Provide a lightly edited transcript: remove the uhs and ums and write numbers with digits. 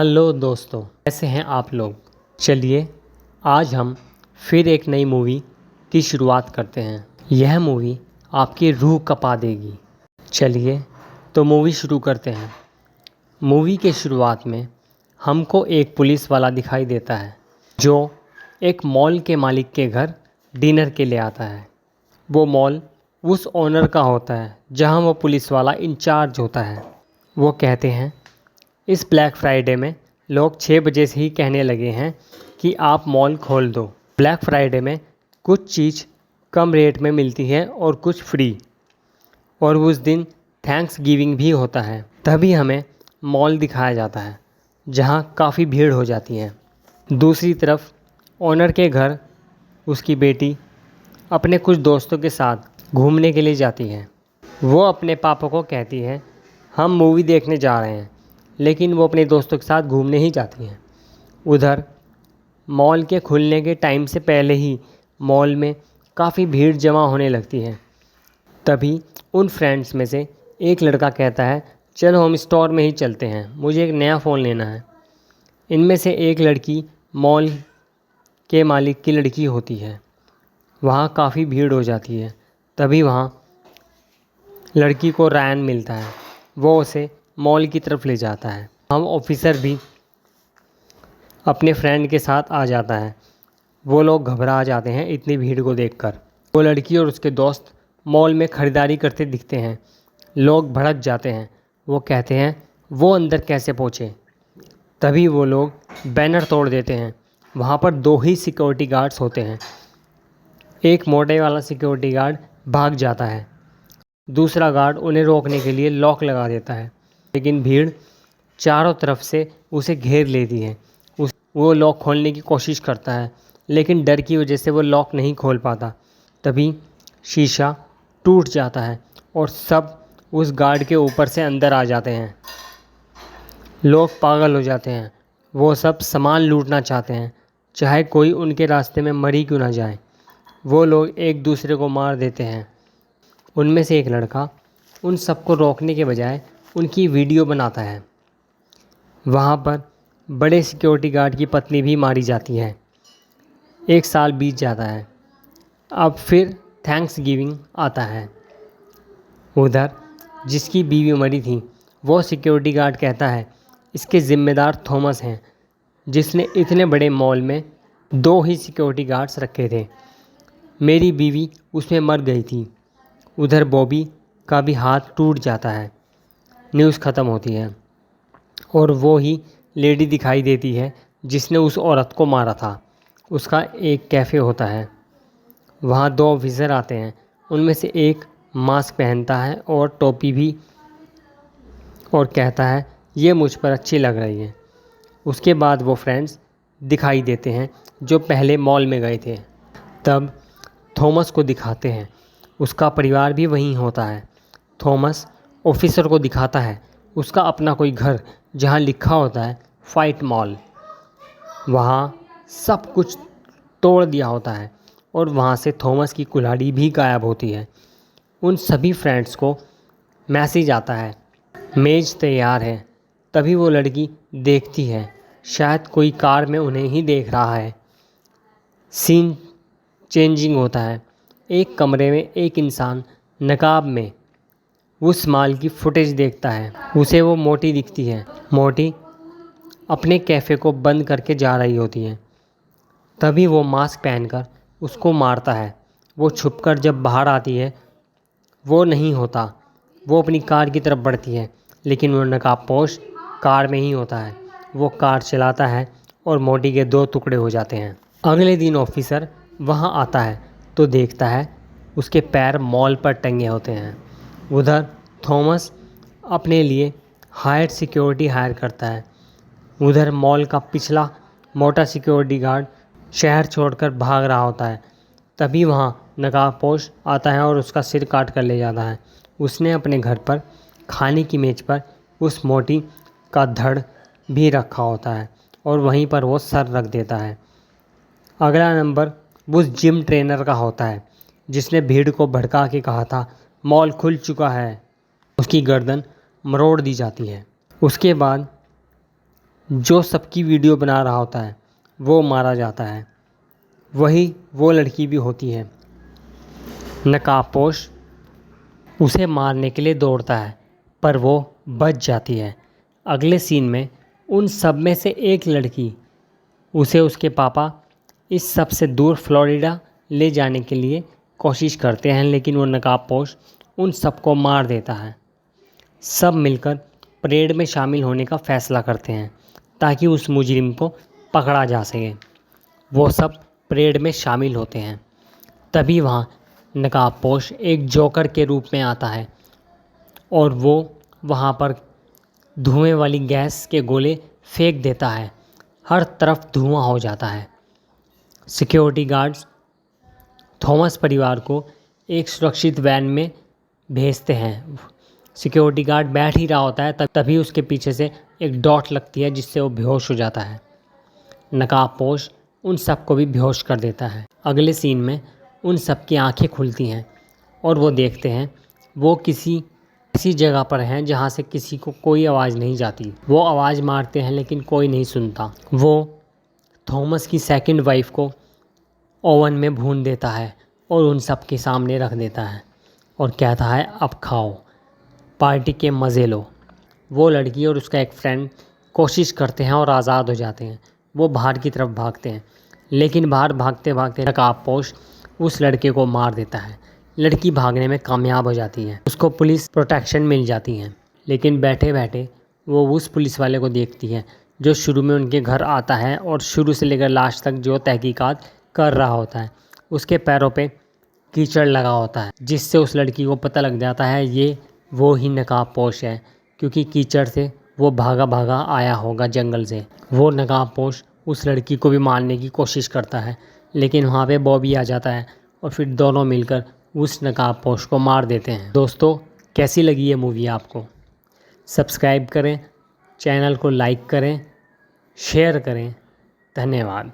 Hello दोस्तों, कैसे हैं आप लोग। चलिए आज हम फिर एक नई मूवी की शुरुआत करते हैं। यह मूवी आपकी रूह कँपा देगी। चलिए तो मूवी शुरू करते हैं। मूवी के शुरुआत में हमको एक पुलिस वाला दिखाई देता है जो एक मॉल के मालिक के घर डिनर के लिए आता है। वो मॉल उस ओनर का होता है जहां वो पुलिस वाला इंचार्ज होता है। वो कहते हैं इस ब्लैक फ्राइडे में लोग 6 बजे से ही कहने लगे हैं कि आप मॉल खोल दो। ब्लैक फ्राइडे में कुछ चीज़ कम रेट में मिलती है और कुछ फ्री, और उस दिन थैंक्स गिविंग भी होता है। तभी हमें मॉल दिखाया जाता है जहां काफ़ी भीड़ हो जाती है। दूसरी तरफ ओनर के घर उसकी बेटी अपने कुछ दोस्तों के साथ घूमने के लिए जाती है। वो अपने पापा को कहती है हम मूवी देखने जा रहे हैं, लेकिन वो अपने दोस्तों के साथ घूमने ही जाती हैं। उधर मॉल के खुलने के टाइम से पहले ही मॉल में काफ़ी भीड़ जमा होने लगती है। तभी उन फ्रेंड्स में से एक लड़का कहता है चलो हम स्टोर में ही चलते हैं, मुझे एक नया फ़ोन लेना है। इनमें से एक लड़की मॉल के मालिक की लड़की होती है। वहाँ काफ़ी भीड़ हो जाती है। तभी वहाँ लड़की को रायन मिलता है। वो उसे मॉल की तरफ ले जाता है। हम ऑफिसर भी अपने फ्रेंड के साथ आ जाता है। वो लोग घबरा जाते हैं इतनी भीड़ को देखकर। वो लड़की और उसके दोस्त मॉल में ख़रीदारी करते दिखते हैं। लोग भड़क जाते हैं। वो कहते हैं वो अंदर कैसे पहुँचे। तभी वो लोग बैनर तोड़ देते हैं। वहाँ पर 2 ही सिक्योरिटी गार्ड्स होते हैं। एक मोटे वाला सिक्योरिटी गार्ड भाग जाता है, दूसरा गार्ड उन्हें रोकने के लिए लॉक लगा देता है, लेकिन भीड़ चारों तरफ से उसे घेर लेती है। वो लॉक खोलने की कोशिश करता है, लेकिन डर की वजह से वो लॉक नहीं खोल पाता। तभी शीशा टूट जाता है और सब उस गार्ड के ऊपर से अंदर आ जाते हैं। लोग पागल हो जाते हैं। वो सब सामान लूटना चाहते हैं, चाहे कोई उनके रास्ते में मर ही क्यों ना जाए। वो लोग एक दूसरे को मार देते हैं। उनमें से एक लड़का उन सबको रोकने के बजाय उनकी वीडियो बनाता है। वहाँ पर बड़े सिक्योरिटी गार्ड की पत्नी भी मारी जाती है। 1 साल बीत जाता है। अब फिर थैंक्स गिविंग आता है। उधर जिसकी बीवी मरी थी वो सिक्योरिटी गार्ड कहता है इसके ज़िम्मेदार थॉमस हैं, जिसने इतने बड़े मॉल में 2 ही सिक्योरिटी गार्ड्स रखे थे। मेरी बीवी उसमें मर गई थी। उधर बॉबी का भी हाथ टूट जाता है। न्यूज़ ख़त्म होती है और वो ही लेडी दिखाई देती है जिसने उस औरत को मारा था। उसका एक कैफ़े होता है। वहाँ 2 ऑफिसर आते हैं। उनमें से एक मास्क पहनता है और टोपी भी, और कहता है ये मुझ पर अच्छी लग रही है। उसके बाद वो फ्रेंड्स दिखाई देते हैं जो पहले मॉल में गए थे। तब थॉमस को दिखाते हैं। उसका परिवार भी वहीं होता है। थॉमस ऑफिसर को दिखाता है उसका अपना कोई घर जहाँ लिखा होता है फाइट मॉल। वहाँ सब कुछ तोड़ दिया होता है और वहाँ से थॉमस की कुल्हाड़ी भी गायब होती है। उन सभी फ्रेंड्स को मैसेज आता है मेज़ तैयार है। तभी वो लड़की देखती है शायद कोई कार में उन्हें ही देख रहा है। सीन चेंजिंग होता है। एक कमरे में एक इंसान नकाब में उस माल की फुटेज देखता है। उसे वो मोटी दिखती है। मोटी अपने कैफ़े को बंद करके जा रही होती है। तभी वो मास्क पहनकर उसको मारता है। वो छुपकर जब बाहर आती है वो नहीं होता। वो अपनी कार की तरफ बढ़ती है, लेकिन वो नकाबपोश कार में ही होता है। वो कार चलाता है और मोटी के 2 टुकड़े हो जाते हैं। अगले दिन ऑफिसर वहाँ आता है तो देखता है उसके पैर मॉल पर टंगे होते हैं। उधर थॉमस अपने लिए हायर सिक्योरिटी हायर करता है। उधर मॉल का पिछला मोटा सिक्योरिटी गार्ड शहर छोड़कर भाग रहा होता है। तभी वहाँ नकाबपोश आता है और उसका सिर काट कर ले जाता है। उसने अपने घर पर खाने की मेज़ पर उस मोटी का धड़ भी रखा होता है और वहीं पर वो सर रख देता है। अगला नंबर उस जिम ट्रेनर का होता है जिसने भीड़ को भड़का के कहा था मॉल खुल चुका है। उसकी गर्दन मरोड़ दी जाती है। उसके बाद जो सबकी वीडियो बना रहा होता है वो मारा जाता है। वही वो लड़की भी होती है। नकाबपोश उसे मारने के लिए दौड़ता है पर वो बच जाती है। अगले सीन में उन सब में से एक लड़की उसे उसके पापा इस सब से दूर फ्लोरिडा ले जाने के लिए कोशिश करते हैं, लेकिन वो नकाबपोश उन सबको मार देता है। सब मिलकर परेड में शामिल होने का फ़ैसला करते हैं ताकि उस मुजरिम को पकड़ा जा सके। वो सब परेड में शामिल होते हैं। तभी वहाँ नकाबपोश एक जोकर के रूप में आता है और वो वहाँ पर धुएं वाली गैस के गोले फेंक देता है। हर तरफ धुआं हो जाता है। सिक्योरिटी गार्ड्स थॉमस परिवार को एक सुरक्षित वैन में भेजते हैं। सिक्योरिटी गार्ड बैठ ही रहा होता है तभी उसके पीछे से एक डॉट लगती है जिससे वो बेहोश हो जाता है। नकाबपोश उन सबको भी बेहोश कर देता है। अगले सीन में उन सब की आंखें खुलती हैं और वो देखते हैं वो किसी ऐसी जगह पर हैं जहाँ से किसी को कोई आवाज़ नहीं जाती। वो आवाज़ मारते हैं लेकिन कोई नहीं सुनता। वो थॉमस की सेकंड वाइफ को ओवन में भून देता है और उन सब के सामने रख देता है और कहता है अब खाओ, पार्टी के मज़े लो। वो लड़की और उसका एक फ्रेंड कोशिश करते हैं और आज़ाद हो जाते हैं। वो बाहर की तरफ भागते हैं लेकिन बाहर भागते भागते नकाबपोश उस लड़के को मार देता है। लड़की भागने में कामयाब हो जाती है। उसको पुलिस प्रोटेक्शन मिल जाती है, लेकिन बैठे बैठे वो उस पुलिस वाले को देखती है जो शुरू में उनके घर आता है और शुरू से लेकर लास्ट तक जो तहकीकात कर रहा होता है। उसके पैरों पे कीचड़ लगा होता है जिससे उस लड़की को पता लग जाता है ये वो ही नकाबपोश है, क्योंकि कीचड़ से वो भागा भागा आया होगा जंगल से। वो नकाबपोश उस लड़की को भी मारने की कोशिश करता है लेकिन वहाँ पे बॉबी आ जाता है और फिर दोनों मिलकर उस नकाबपोश को मार देते हैं। दोस्तों, कैसी लगी ये मूवी आपको? सब्सक्राइब करें, चैनल को लाइक करें, शेयर करें। धन्यवाद।